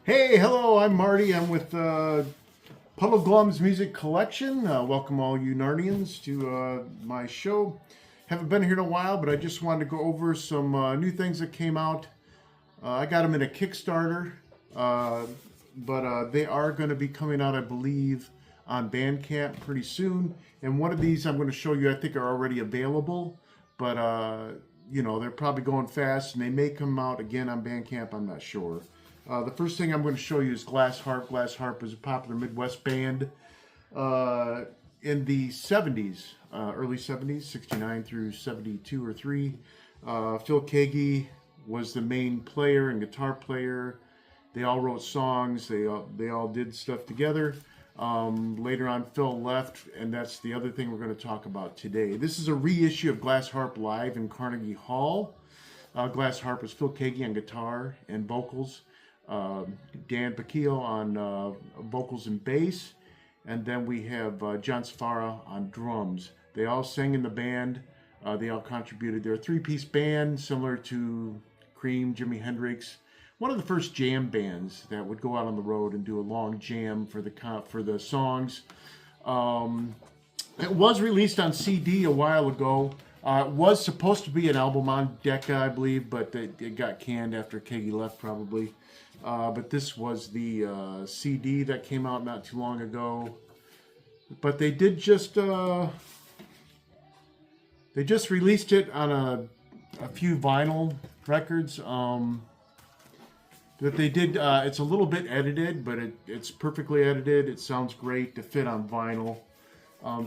Hey, hello, I'm Marty. I'm with Puddle Glum's Music Collection. Welcome all you Narnians to my show. Haven't been here in a while, but I just wanted to go over some new things that came out. I got them in a Kickstarter, but they are going to be coming out, I believe, on Bandcamp pretty soon. And one of these I'm going to show you, I think, are already available, but you know, they're probably going fast, and they may come out again on Bandcamp. I'm not sure. The first thing I'm going to show you is Glass Harp. Glass Harp is a popular Midwest band in the 70s, early 70s, 69 through 72 or 3. Phil Keaggy was the main player and guitar player. They all wrote songs. They all did stuff together. Later on, Phil left, and that's the other thing we're going to talk about today. This is a reissue of Glass Harp live in Carnegie Hall. Glass Harp is Phil Keaggy on guitar and vocals. Dan Pacquiao on vocals and bass, and then we have John Safara on drums. They all sang in the band. They all contributed. They're a three-piece band similar to Cream, Jimi Hendrix. One of the first jam bands that would go out on the road and do a long jam for the songs. It was released on CD a while ago. It was supposed to be an album on Decca, I believe, but it got canned after Keaggy left, probably. But this was the CD that came out not too long ago. But they did just released it on a few vinyl records. That they did. It's a little bit edited, but it's perfectly edited. It sounds great to fit on vinyl.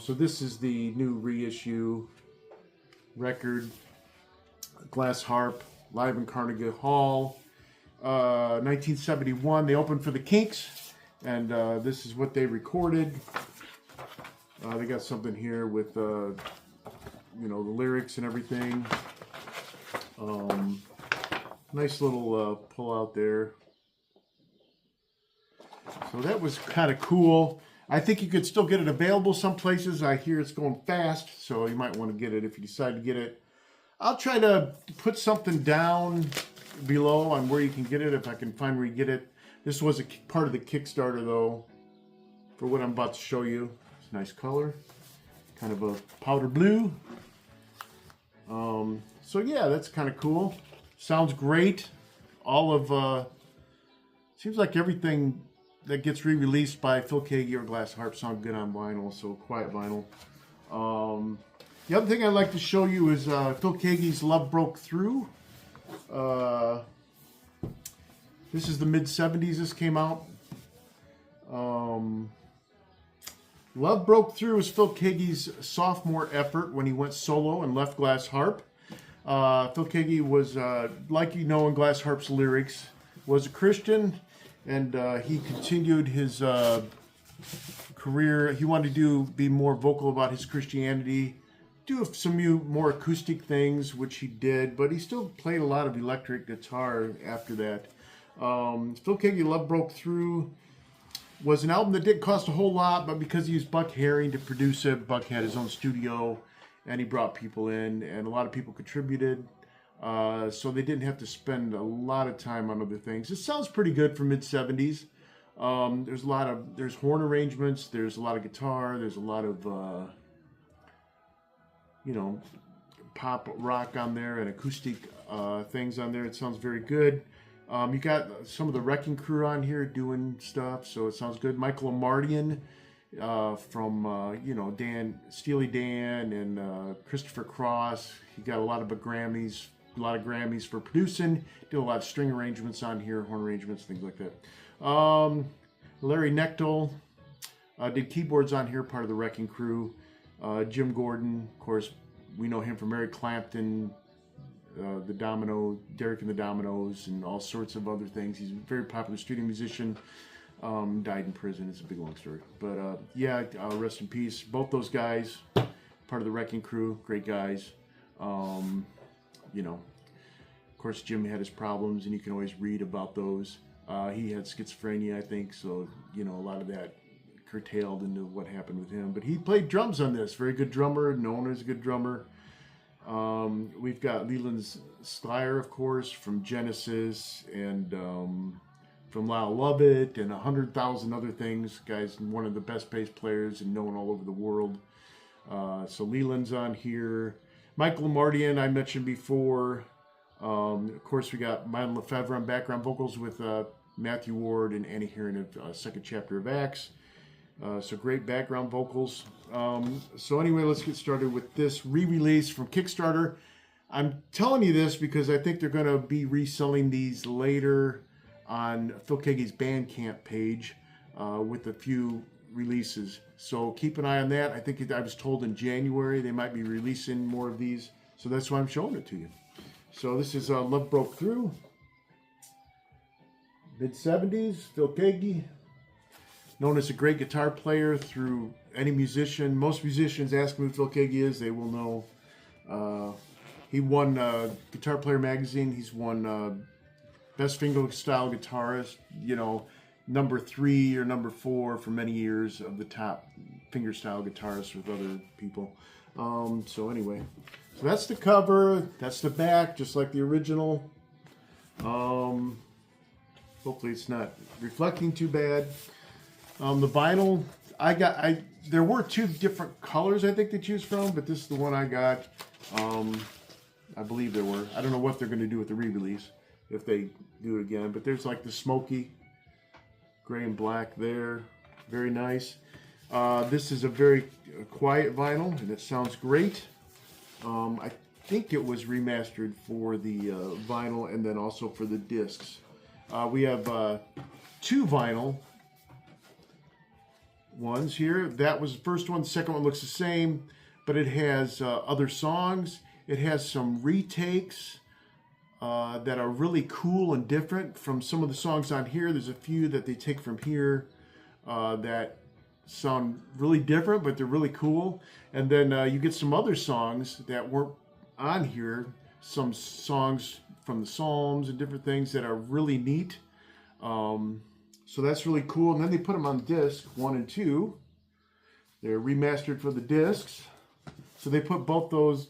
So this is the new reissue record, Glass Harp, live in Carnegie Hall. 1971, they opened for the Kinks, and this is what they recorded. They got something here with, you know, the lyrics and everything. Nice little pull out there. So that was kind of cool. I think you could still get it available some places. I hear it's going fast, so you might want to get it if you decide to get it. I'll try to put something down below on where you can get it, if I can find where you get it. This was a part of the Kickstarter, though, for what I'm about to show you. It's a nice color, kind of a powder blue. So yeah, that's kind of cool. Sounds great. All of seems like everything that gets re-released by Phil Keaggy or Glass Harp sound good on vinyl, so quiet vinyl. The other thing I'd like to show you is Phil Keaggy's Love Broke Through. This is the mid-70s this came out. Love Broke Through is Phil Keaggy's sophomore effort when he went solo and left Glass Harp. Phil Keaggy was, like you know in Glass Harp's lyrics, was a Christian, and he continued his career. He wanted to be more vocal about his Christianity, do some more acoustic things, which he did, but he still played a lot of electric guitar after that. Phil Keaggy, Love Broke Through was an album that didn't cost a whole lot, but because he used Buck Herring to produce it, Buck had his own studio, and he brought people in, and a lot of people contributed, so they didn't have to spend a lot of time on other things. It sounds pretty good for mid-70s. There's horn arrangements, there's a lot of guitar, there's a lot of you know, pop rock on there and acoustic things on there. It sounds very good. You got some of the Wrecking Crew on here doing stuff, so it sounds good. Michael Amardian from you know, Steely Dan and Christopher Cross. He got a lot of Grammys for producing. Did a lot of string arrangements on here, horn arrangements, things like that. Larry Knechtel did keyboards on here, part of the Wrecking Crew. Jim Gordon, of course, we know him from Eric Clapton, Derek and the Dominoes, and all sorts of other things. He's a very popular studio musician. Died in prison. It's a big long story. But yeah, rest in peace. Both those guys, part of the Wrecking Crew, great guys. You know, of course, Jim had his problems, and you can always read about those. He had schizophrenia, I think, so, you know, a lot of that curtailed into what happened with him. But he played drums on this. Very good drummer, known as a good drummer. We've got Leland Sklar, of course, from Genesis, and from Lyle Lovett and 100,000 other things. Guy's one of the best bass players and known all over the world. So Leland's on here. Michael Mardian, I mentioned before. Of course, we got Mylan Lefevre on background vocals with Matthew Ward and Annie Heron of second chapter of Acts. So great background vocals. So anyway, let's get started with this re-release from Kickstarter. I'm telling you this because I think they're going to be reselling these later on Phil Keaggy's Bandcamp page with a few releases. So keep an eye on that. I think I was told in January they might be releasing more of these. So that's why I'm showing it to you. So this is Love Broke Through. Mid-70s, Phil Keaggy. Known as a great guitar player through any musician. Most musicians ask me who Phil Keaggy is, they will know. He won Guitar Player magazine. He's won Best Fingerstyle Guitarist, you know, number 3 or number 4 for many years of the top fingerstyle guitarists with other people. So anyway, so that's the cover. That's the back, just like the original. Hopefully it's not reflecting too bad. The vinyl, there were 2 different colors I think to choose from, but this is the one I got. I believe there were. I don't know what they're going to do with the re-release, if they do it again. But there's like the smoky gray and black there. Very nice. This is a very quiet vinyl, and it sounds great. I think it was remastered for the vinyl and then also for the discs. We have 2 vinyl ones here. That was the first one. The second one looks the same, but it has other songs. It has some retakes that are really cool and different from some of the songs on here. There's a few that they take from here that sound really different, but they're really cool. And then you get some other songs that weren't on here, some songs from the Psalms and different things that are really neat. So that's really cool. And then they put them on disc 1 and 2. They're remastered for the discs. So they put both those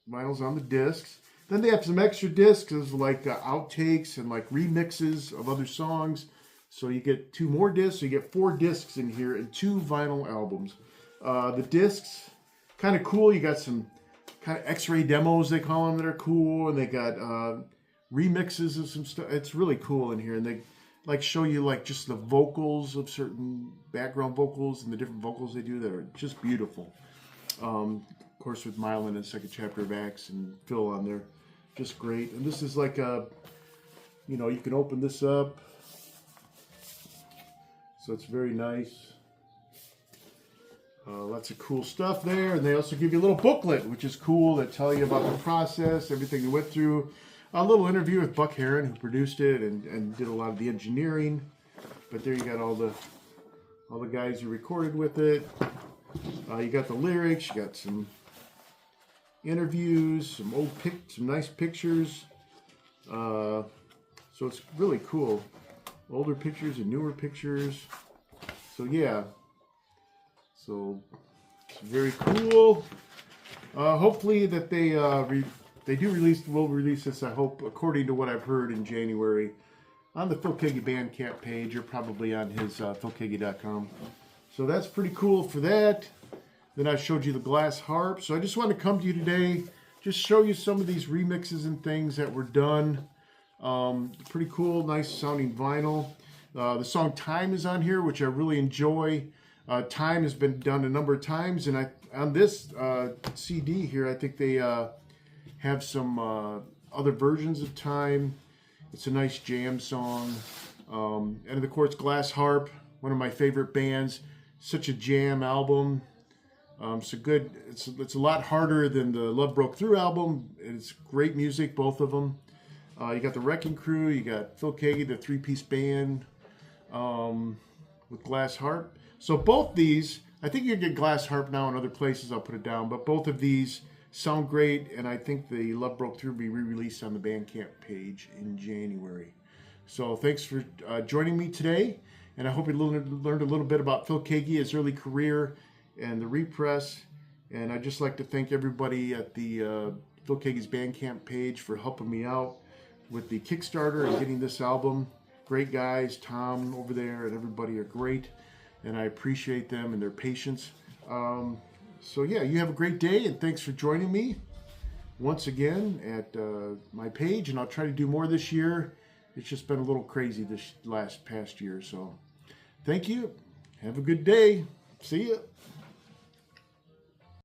vinyls on the discs. Then they have some extra discs like outtakes and like remixes of other songs. So you get 2 more discs. So you get 4 discs in here and 2 vinyl albums. The discs, kind of cool. You got some kind of X-ray demos, they call them, that are cool. And they got remixes of some stuff. It's really cool in here. And they like show you like just the vocals of certain background vocals and the different vocals they do that are just beautiful. Of course, with Mylan and second chapter of Acts and Phil on there, just great. And this is like a, you know, you can open this up, so it's very nice. Lots of cool stuff there, and they also give you a little booklet, which is cool, that tell you about the process, everything they went through. A little interview with Buck Heron, who produced it and did a lot of the engineering. But there you got all the guys who recorded with it. You got the lyrics, you got some interviews, some nice pictures. So it's really cool. Older pictures and newer pictures. So yeah. So it's very cool. Hopefully that they will release this, I hope, according to what I've heard, in January on the Phil Keaggy Bandcamp page, or probably on his philkeaggy.com. So that's pretty cool for that. Then I showed you the glass harp. So I just want to come to you today, just show you some of these remixes and things that were done. Pretty cool, nice sounding vinyl. The song Time is on here, which I really enjoy. Time has been done a number of times, and on this CD here, I think they have some other versions of Time. It's a nice jam song. And of course, Glass Harp, one of my favorite bands. Such a jam album. So good. It's a lot harder than the Love Broke Through album. It's great music, both of them. You got the Wrecking Crew. You got Phil Keaggy, the 3-piece band with Glass Harp. So both these, I think you can get Glass Harp now in other places. I'll put it down. But both of these sound great, and I think the Love Broke Through will be re-released on the Bandcamp page in January. So thanks for joining me today, and I hope you learned a little bit about Phil Keaggy, his early career, and the repress. And I'd just like to thank everybody at the Phil Keaggy's Bandcamp page for helping me out with the Kickstarter and getting this album. Great guys. Tom over there and everybody are great, and I appreciate them and their patience. So yeah, you have a great day, and thanks for joining me once again at my page, and I'll try to do more this year. It's just been a little crazy this past year, so thank you. Have a good day. See ya.